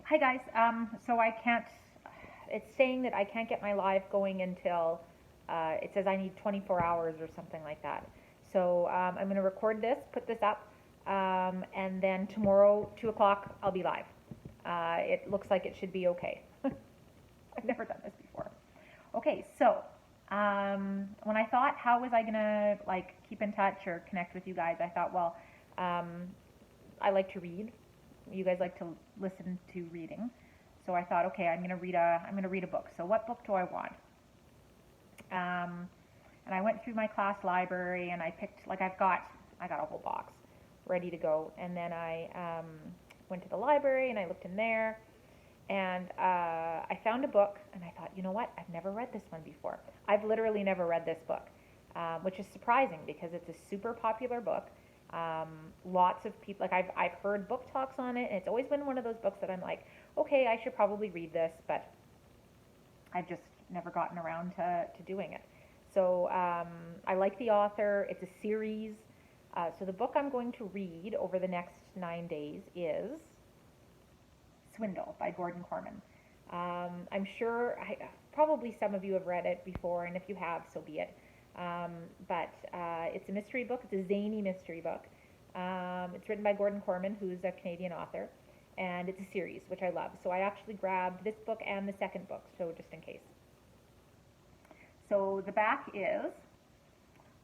Hi guys. So I can't. It's saying that I can't get my live going until it says I need 24 hours or something like that. So I'm going to record this, put this up, and then tomorrow 2 o'clock I'll be live. It looks like it should be okay. I've never done this before. Okay, so when I thought how was I gonna like keep in touch or connect with you guys, I thought, well, I like to read. You guys like to listen to reading, so I thought, okay, I'm gonna read a book. So what book do I want? And I went through my class library and I picked like I got a whole box ready to go, and then I went to the library and I looked in there and I found a book and I thought, you know what? I've never read this one before. I've literally never read this book, which is surprising because it's a super popular book. Lots of people, like I've heard book talks on it, and it's always been one of those books that I'm like, okay, I should probably read this, but I've just never gotten around to doing it. So I like the author. It's a series. So the book I'm going to read over the next 9 days is Swindle by Gordon Corman. I'm sure probably some of you have read it before, and if you have, so be it. But it's a mystery book. It's a zany mystery book. It's written by Gordon Corman, who's a Canadian author, and it's a series, which I love. So I actually grabbed this book and the second book, so just in case. So the back is,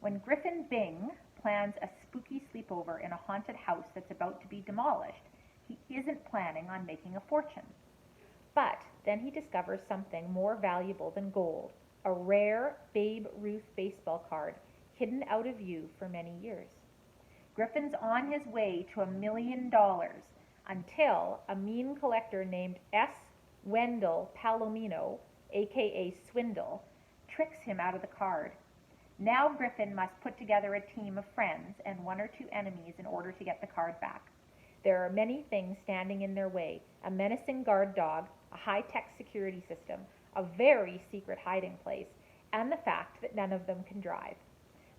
when Griffin Bing plans a spooky sleepover in a haunted house that's about to be demolished, he isn't planning on making a fortune. But then he discovers something more valuable than gold, a rare Babe Ruth baseball card hidden out of view for many years. Griffin's on his way to $1 million until a mean collector named S. Wendell Palomino, aka Swindle, tricks him out of the card. Now Griffin must put together a team of friends and one or two enemies in order to get the card back. There are many things standing in their way: a menacing guard dog, a high-tech security system, a very secret hiding place, and the fact that none of them can drive.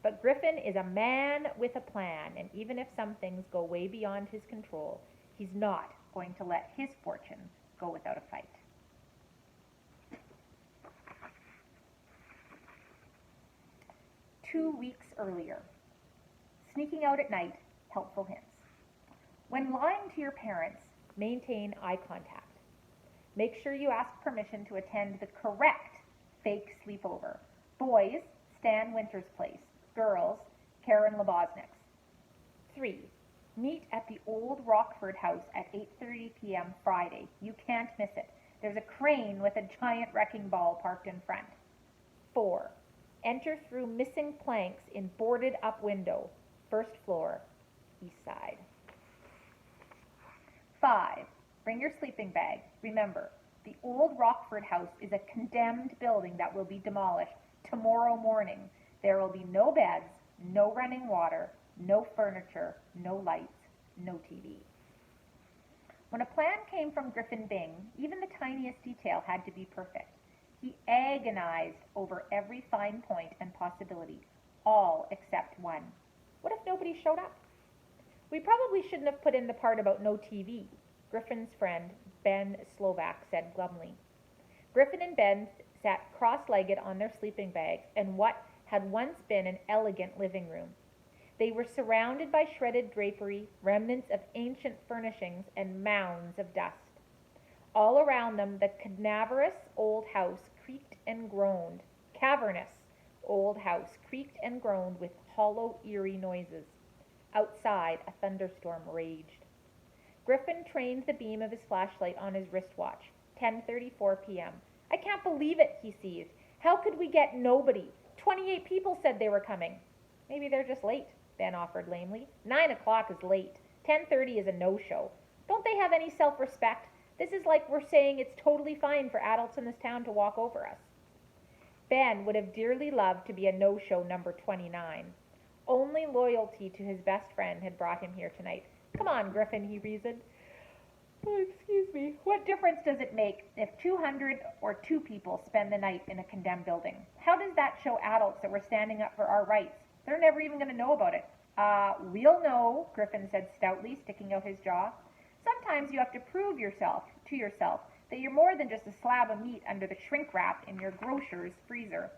But Griffin is a man with a plan, and even if some things go way beyond his control, he's not going to let his fortune go without a fight. Two weeks earlier. Sneaking out at night, helpful hints. When lying to your parents, maintain eye contact. Make sure you ask permission to attend the correct fake sleepover. Boys, Stan Winter's place. Girls, Karen Labosnick's. 3. Meet at the old Rockford house at 8:30 p.m. Friday. You can't miss it. There's a crane with a giant wrecking ball parked in front. 4. Enter through missing planks in boarded up window. First floor, east side. 5. Bring your sleeping bag. Remember, the old Rockford house is a condemned building that will be demolished tomorrow morning. There will be no beds, no running water, no furniture, no lights, no TV. When a plan came from Griffin Bing, even the tiniest detail had to be perfect. He agonized over every fine point and possibility, all except one. What if nobody showed up? We probably shouldn't have put in the part about no TV, Griffin's friend, Ben Slovak, said glumly. Griffin and Ben sat cross-legged on their sleeping bags in what had once been an elegant living room. They were surrounded by shredded drapery, remnants of ancient furnishings, and mounds of dust. All around them, the cadaverous old house creaked and groaned. Cavernous old house creaked and groaned with hollow, eerie noises. Outside, a thunderstorm raged. Griffin trained the beam of his flashlight on his wristwatch. 10:34 p.m. I can't believe it, he seethed. How could we get nobody? 28 people said they were coming. Maybe they're just late, Ben offered lamely. 9 o'clock is late. 10:30 is a no-show. Don't they have any self-respect? This is like we're saying it's totally fine for adults in this town to walk over us. Ben would have dearly loved to be a no-show number 29. Only loyalty to his best friend had brought him here tonight. Come on, Griffin, he reasoned. Oh, excuse me. What difference does it make if 200 or 2 people spend the night in a condemned building? How does that show adults that we're standing up for our rights? They're never even going to know about it. We'll know, Griffin said stoutly, sticking out his jaw. sometimes you have to prove to yourself that you're more than just a slab of meat under the shrink wrap in your grocer's freezer.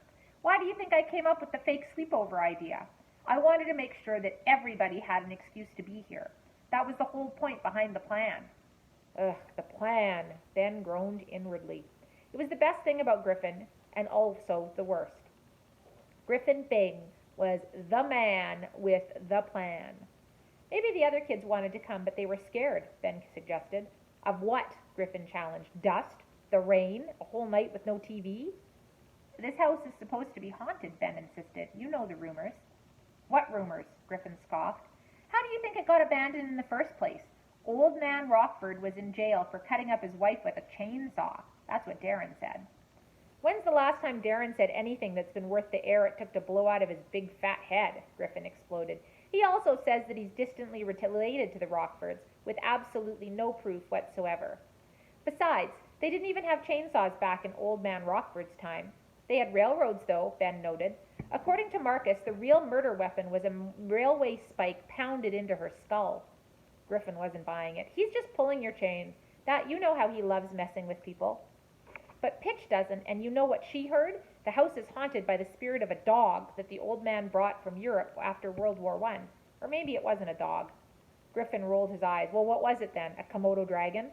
Why do you think I came up with the fake sleepover idea? I wanted to make sure that everybody had an excuse to be here. That was the whole point behind the plan. Ugh, the plan, Ben groaned inwardly. It was the best thing about Griffin, and also the worst. Griffin Bing was the man with the plan. Maybe the other kids wanted to come, but they were scared, Ben suggested. Of what? Griffin challenged. Dust? The rain? A whole night with no TV? This house is supposed to be haunted, Ben insisted. You know the rumors. What rumors? Griffin scoffed. How do you think it got abandoned in the first place? Old man Rockford was in jail for cutting up his wife with a chainsaw. That's what Darren said. When's the last time Darren said anything that's been worth the air it took to blow out of his big fat head? Griffin exploded. He also says that he's distantly related to the Rockfords, with absolutely no proof whatsoever. Besides, they didn't even have chainsaws back in old man Rockford's time. They had railroads, though, Ben noted. According to Marcus, the real murder weapon was a railway spike pounded into her skull. Griffin wasn't buying it. He's just pulling your chain. That, you know how he loves messing with people. But Pitch doesn't, and you know what she heard? The house is haunted by the spirit of a dog that the old man brought from Europe after World War I. Or maybe it wasn't a dog. Griffin rolled his eyes. Well, what was it then? A Komodo dragon?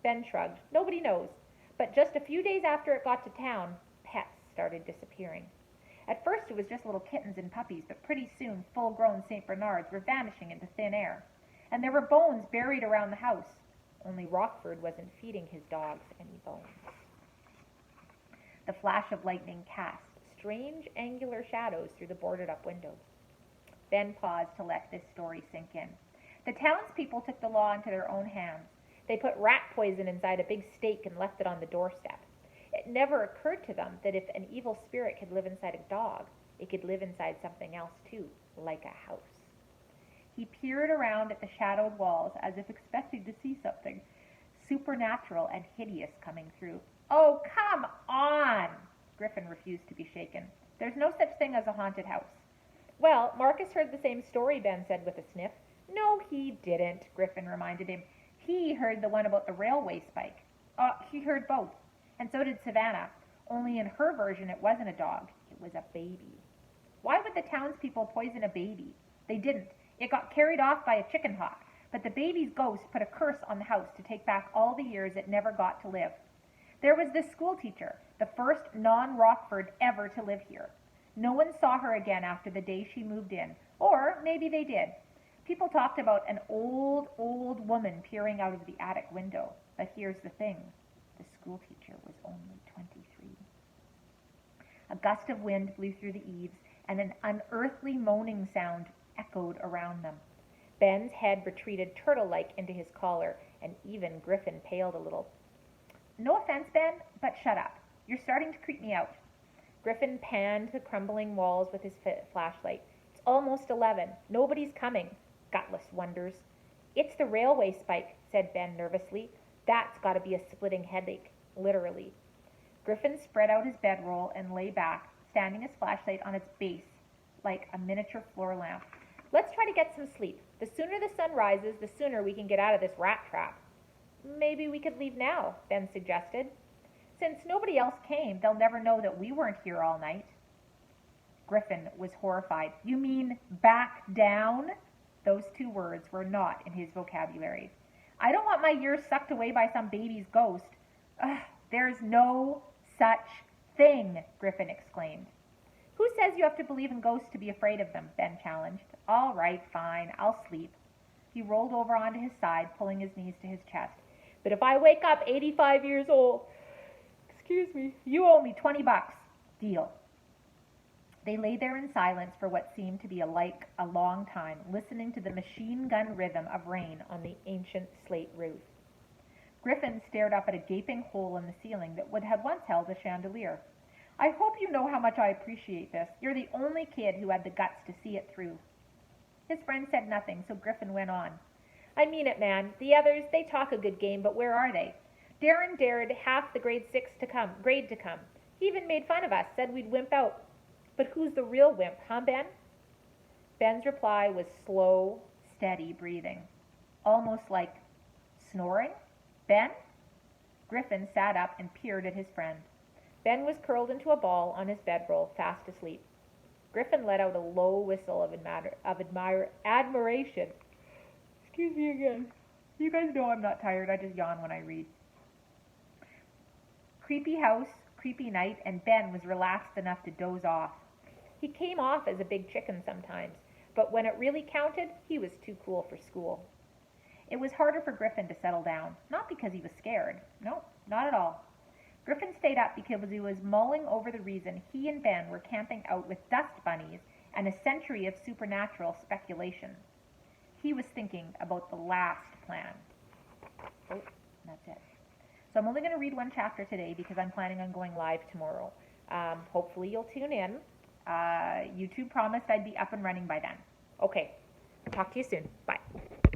Ben shrugged. Nobody knows. But just a few days after it got to town, pets started disappearing. At first it was just little kittens and puppies, but pretty soon full-grown St. Bernards were vanishing into thin air. And there were bones buried around the house. Only Rockford wasn't feeding his dogs any bones. The flash of lightning cast strange angular shadows through the boarded-up windows. Ben paused to let this story sink in. The townspeople took the law into their own hands. They put rat poison inside a big steak and left it on the doorstep. It never occurred to them that if an evil spirit could live inside a dog, it could live inside something else too, like a house. He peered around at the shadowed walls as if expecting to see something supernatural and hideous coming through. Oh, come on! Griffin refused to be shaken. There's no such thing as a haunted house. Well, Marcus heard the same story, Ben said with a sniff. No, he didn't, Griffin reminded him. He heard the one about the railway spike. He heard both. And so did Savannah. Only in her version it wasn't a dog. It was a baby. Why would the townspeople poison a baby? They didn't. It got carried off by a chicken hawk. But the baby's ghost put a curse on the house to take back all the years it never got to live. There was this schoolteacher, the first non-Rockford ever to live here. No one saw her again after the day she moved in. Or maybe they did. People talked about an old woman peering out of the attic window. But here's the thing. The schoolteacher was only 23. A gust of wind blew through the eaves, and an unearthly moaning sound echoed around them. Ben's head retreated turtle-like into his collar, and even Griffin paled a little. No offense, Ben, but shut up. You're starting to creep me out. Griffin panned the crumbling walls with his flashlight. It's almost 11. Nobody's coming. Gutless wonders. It's the railway spike, said Ben nervously. That's got to be a splitting headache, literally. Griffin spread out his bedroll and lay back, standing his flashlight on its base like a miniature floor lamp. Let's try to get some sleep. The sooner the sun rises, the sooner we can get out of this rat trap. Maybe we could leave now, Ben suggested. Since nobody else came, they'll never know that we weren't here all night. Griffin was horrified. You mean back down? Those two words were not in his vocabulary. I don't want my years sucked away by some baby's ghost. Ugh, there's no such thing, Griffin exclaimed. Who says you have to believe in ghosts to be afraid of them? Ben challenged. All right, fine, I'll sleep. He rolled over onto his side, pulling his knees to his chest. But if I wake up 85 years old, you owe me $20. Deal. They lay there in silence for what seemed to be a long time, listening to the machine gun rhythm of rain on the ancient slate roof. Griffin stared up at a gaping hole in the ceiling that would have once held a chandelier. I hope you know how much I appreciate this. You're the only kid who had the guts to see it through. His friend said nothing, so Griffin went on. I mean it, man. The others, they talk a good game, but where are they? Darren dared half the grade to come. He even made fun of us, said we'd wimp out. But who's the real wimp, huh, Ben? Ben's reply was slow, steady breathing, almost like Snoring? Ben? Griffin sat up and peered at his friend. Ben was curled into a ball on his bedroll, fast asleep. Griffin let out a low whistle of admiration. Excuse me again. You guys know I'm not tired. I just yawn when I read. Creepy house, creepy night, and Ben was relaxed enough to doze off. He came off as a big chicken sometimes, but when it really counted, he was too cool for school. It was harder for Griffin to settle down, not because he was scared. No, not at all. Griffin stayed up because he was mulling over the reason he and Ben were camping out with dust bunnies and a century of supernatural speculation. He was thinking about the last plan. Oh, that's it. So I'm only going to read one chapter today because I'm planning on going live tomorrow. Hopefully you'll tune in. YouTube promised I'd be up and running by then. Okay. Talk to you soon. Bye.